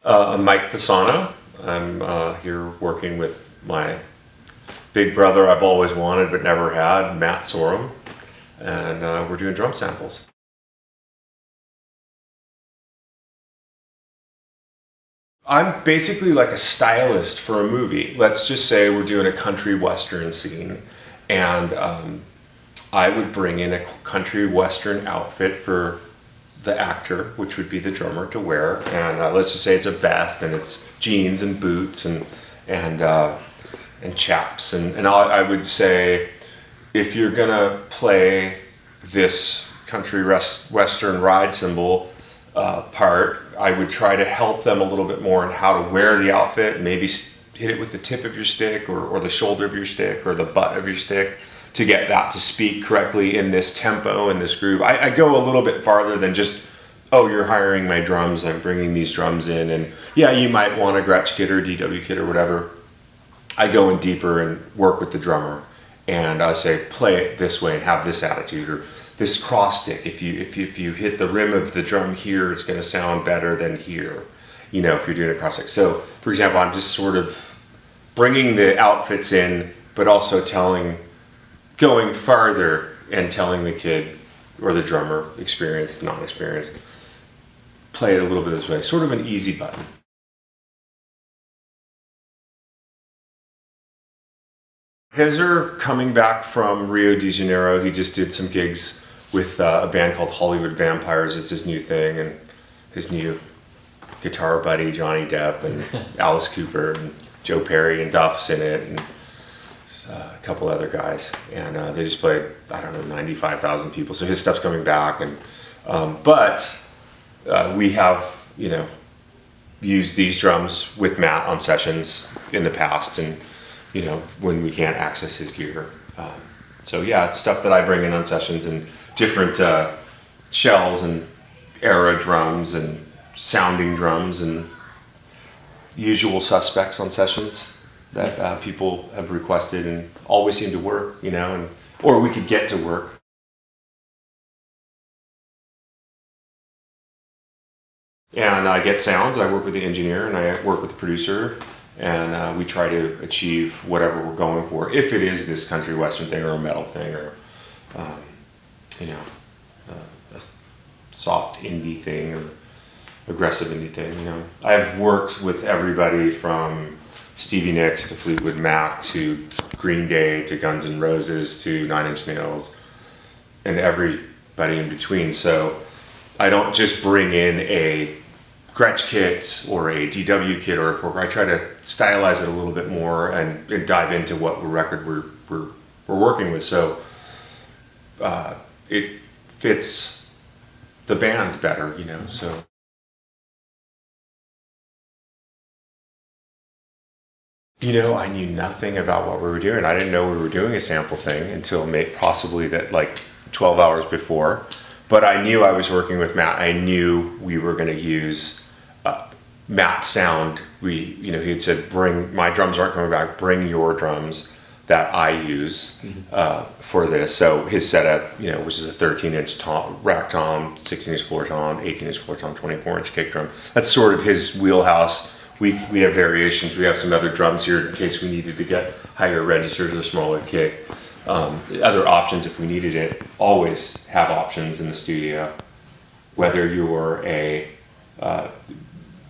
I'm Mike Fasano. I'm here working with my big brother I've always wanted but never had, Matt Sorum, and we're doing drum samples. I'm basically like a stylist for a movie. Let's just say we're doing a country western scene, and I would bring in a country western outfit for the actor, which would be the drummer, to wear. And let's just say it's a vest and it's jeans and boots and chaps. And I would say, if you're gonna play this country western ride cymbal part, I would try to help them a little bit more in how to wear the outfit. Maybe hit it with the tip of your stick or the shoulder of your stick or the butt of your stick to get that to speak correctly in this tempo, in this groove. I go a little bit farther than just, oh, you're hiring my drums, I'm bringing these drums in, and yeah, you might want a Gretsch kit or DW kit or whatever. I go in deeper and work with the drummer, and I say, play it this way and have this attitude, or this cross stick. If you hit the rim of the drum here, it's going to sound better than here. You know, if you're doing a cross stick. So, for example, I'm just sort of bringing the outfits in, but also going farther and telling the kid or the drummer, experienced, non-experienced, play it a little bit this way. Sort of an easy button. Hezzer, coming back from Rio de Janeiro, he just did some gigs with a band called Hollywood Vampires. It's his new thing, and his new guitar buddy Johnny Depp and Alice Cooper and Joe Perry and Duff's in it, and a couple other guys, and they just played, I don't know, 95,000 people. So his stuff's coming back, and but we have, you know, used these drums with Matt on sessions in the past, and you know, when we can't access his gear. So yeah, it's stuff that I bring in on sessions, and different shells and era drums and sounding drums and usual suspects on sessions that people have requested and always seem to work, you know, or we could get to work. And I get sounds, I work with the engineer and I work with the producer, and we try to achieve whatever we're going for. If it is this country western thing or a metal thing or, you know, a soft indie thing or aggressive indie thing, you know. I've worked with everybody from Stevie Nicks to Fleetwood Mac to Green Day to Guns N' Roses to Nine Inch Nails and everybody in between. So I don't just bring in a Gretsch kit or a DW kit or a Porker. I try to stylize it a little bit more and dive into what record we're working with. So it fits the band better, you know. So. You know, I knew nothing about what we were doing. I didn't know we were doing a sample thing until possibly that like 12 hours before. But I knew I was working with Matt. I knew we were going to use Matt's sound. You know, he had said, "Bring my drums aren't coming back. Bring your drums that I use for this." So his setup, you know, which is a 13-inch rack tom, 16-inch floor tom, 18-inch floor tom, 24-inch kick drum. That's sort of his wheelhouse. We have variations. We have some other drums here in case we needed to get higher registers or smaller kick. Other options if we needed it. Always have options in the studio. Whether you're a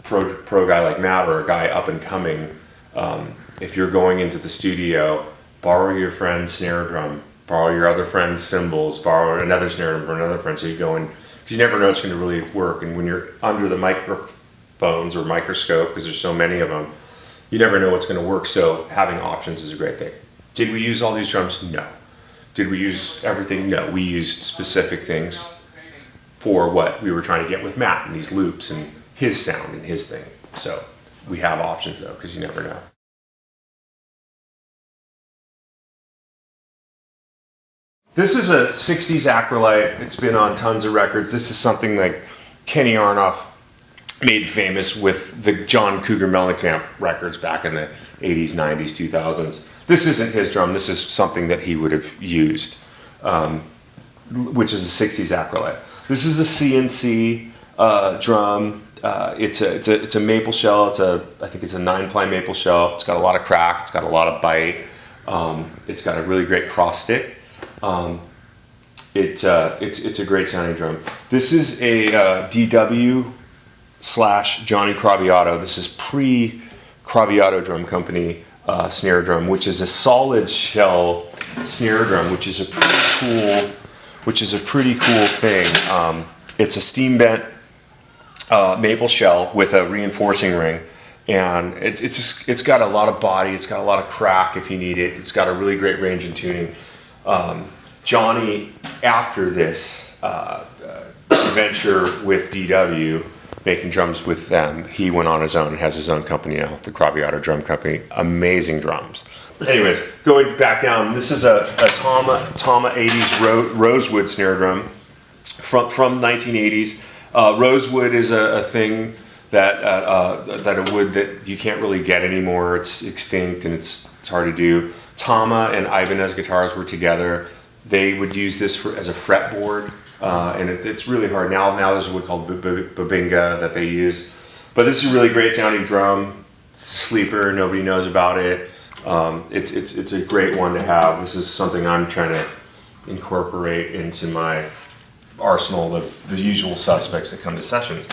pro guy like Matt or a guy up and coming, if you're going into the studio, borrow your friend's snare drum, borrow your other friend's cymbals, borrow another snare drum for another friend, so you go in, because you never know it's going to really work. And when you're under the microphones or microscope, because there's so many of them, you never know what's going to work. So having options is a great thing. Did we use all these drums? No. Did we use everything? No. We used specific things for what we were trying to get with Matt and these loops and his sound and his thing. So we have options though, because you never know. This is a 60s acrylite. It's been on tons of records. This is something like Kenny Aronoff made famous with the John Cougar Mellencamp records back in the 80s, 90s, 2000s. This isn't his drum. This is something that he would have used, which is a 60s acrylite. This is a CNC drum. It's a maple shell. I think it's a 9-ply maple shell. It's got a lot of crack. It's got a lot of bite. It's got a really great cross stick. It's a great sounding drum. This is a DW / Johnny Craviotto. This is pre-Craviotto Drum Company snare drum, which is a solid shell snare drum, which is a pretty cool thing. It's a steam bent maple shell with a reinforcing ring, and it's got a lot of body. It's got a lot of crack if you need it. It's got a really great range and tuning. Johnny, after this venture with DW, making drums with them, he went on his own and has his own company now, the Craviotto Drum Company. Amazing drums. Anyways, going back down, this is a Tama 80s rosewood snare drum from 1980s. Rosewood is a thing that a wood that you can't really get anymore. It's extinct and it's hard to do. Tama and Ibanez guitars were together. They would use this as a fretboard, and it's really hard. Now there's a wood called Babinga that they use. But this is a really great sounding drum. Sleeper, nobody knows about it. It's a great one to have. This is something I'm trying to incorporate into my arsenal of the usual suspects that come to sessions.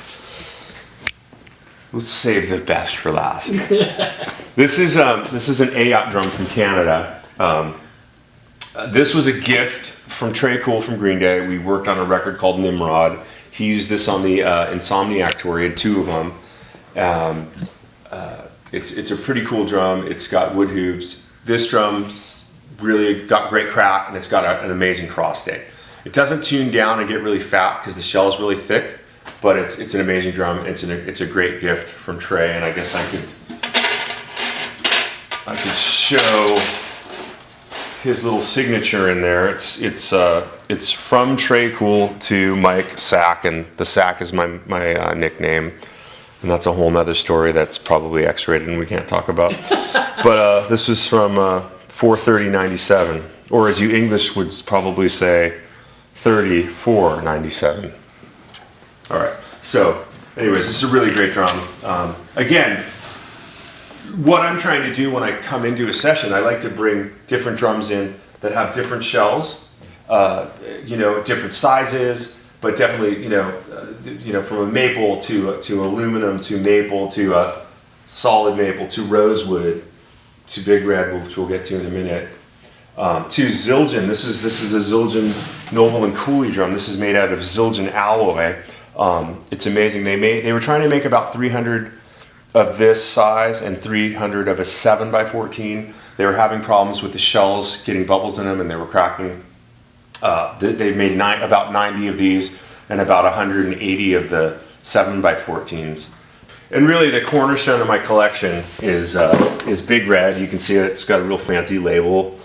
Let's save the best for last. This is an AOT drum from Canada. This was a gift from Trey Cool from Green Day. We worked on a record called Nimrod. He used this on the Insomniac tour. He had 2 of them. It's a pretty cool drum. It's got wood hoops. This drum's really got great crack, and it's got an amazing cross stick. It doesn't tune down and get really fat because the shell is really thick, but it's an amazing drum. It's a great gift from Trey, and I guess I could show his little signature in there. It's from Trey Cool to Mike Sack, and the Sack is my nickname, and that's a whole nother story that's probably X-rated and we can't talk about. But this was from 4/30/97, or as you English would probably say, 34/97. All right. So, anyways, this is a really great drum. Again, what I'm trying to do when I come into a session, I like to bring different drums in that have different shells, different sizes, but definitely, from a maple to aluminum to maple to a solid maple to rosewood to big red, which we'll get to in a minute, to Zildjian. This is a Zildjian Noble and Cooley drum. This is made out of Zildjian alloy. It's amazing. They were trying to make about 300 of this size and 300 of a 7x14. They were having problems with the shells getting bubbles in them, and they were cracking. They made about 90 of these and about 180 of the 7x14s. And really, the cornerstone of my collection is Big Red. You can see it's got a real fancy label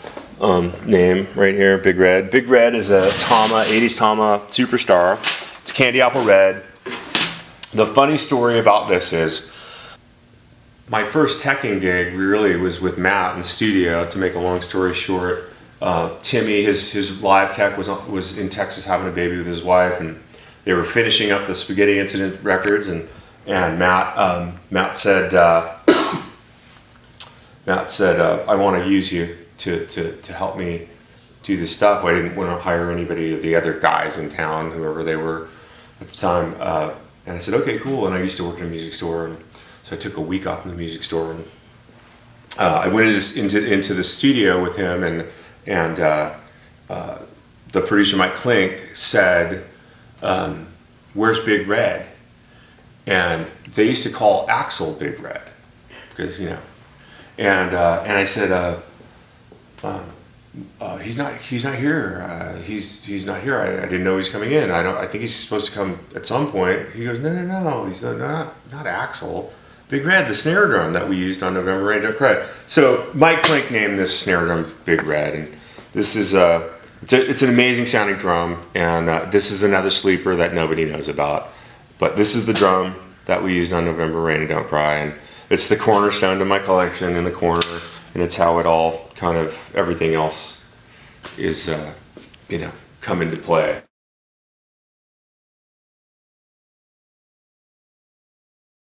name right here, Big Red. Big Red is a Tama, 80s Tama Superstar. It's candy apple red. The funny story about this is, my first teching gig really was with Matt in the studio. To make a long story short, Timmy, his live tech was in Texas having a baby with his wife, and they were finishing up the Spaghetti Incident records, and Matt said I want to use you to help me do this stuff. I didn't want to hire anybody of the other guys in town, whoever they were at the time, and I said, okay, cool. And I used to work in a music store, and so I took a week off in the music store, and I went into the studio with him, and the producer Mike Klink said, "Where's Big Red?" And they used to call Axel Big Red because and I said, he's not here. He's not here. I didn't know he's coming in. I think he's supposed to come at some point. He goes, no. He's not Axel. Big Red, the snare drum that we used on November Rain Don't Cry. So Mike Klink named this snare drum Big Red, and this is it's an amazing sounding drum, and this is another sleeper that nobody knows about. But this is the drum that we used on November Rain and Don't Cry, and it's the cornerstone to my collection in the corner, and it's how it all kind of everything else is come into play.